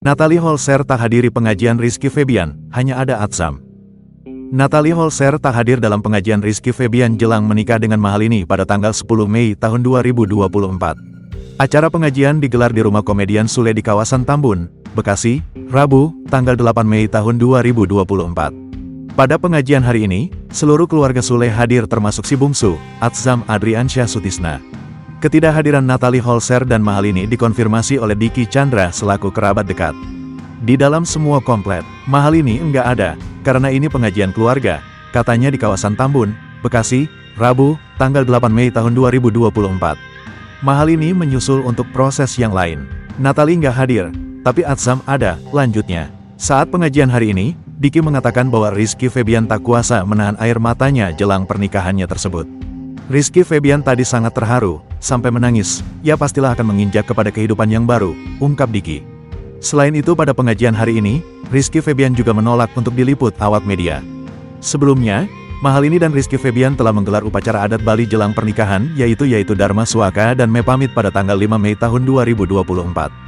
Natalie Holzer tak hadiri pengajian Rizky Febian, hanya ada Atsam. Natalie Holzer tak hadir dalam pengajian Rizky Febian jelang menikah dengan Mahalini pada tanggal 10 Mei tahun 2024. Acara pengajian digelar di rumah komedian Sule di kawasan Tambun, Bekasi, Rabu, tanggal 8 Mei tahun 2024. Pada pengajian hari ini, seluruh keluarga Sule hadir termasuk si bungsu, Atsam Adriansyah Sutisna. Ketidakhadiran Natalie Holzer dan Mahalini dikonfirmasi oleh Diki Chandra selaku kerabat dekat. Di dalam semua komplet, Mahalini enggak ada, karena ini pengajian keluarga, katanya di kawasan Tambun, Bekasi, Rabu, tanggal 8 Mei tahun 2024. Mahalini menyusul untuk proses yang lain. Natalie enggak hadir, tapi Atsam ada, lanjutnya. Saat pengajian hari ini, Diki mengatakan bahwa Rizky Febian tak kuasa menahan air matanya jelang pernikahannya tersebut. Rizky Febian tadi sangat terharu, sampai menangis, ia pastilah akan menginjak kepada kehidupan yang baru, ungkap Diki. Selain itu pada pengajian hari ini, Rizky Febian juga menolak untuk diliput awak media. Sebelumnya, Mahalini dan Rizky Febian telah menggelar upacara adat Bali jelang pernikahan, yaitu Dharma Suaka dan Mepamit pada tanggal 5 Mei tahun 2024.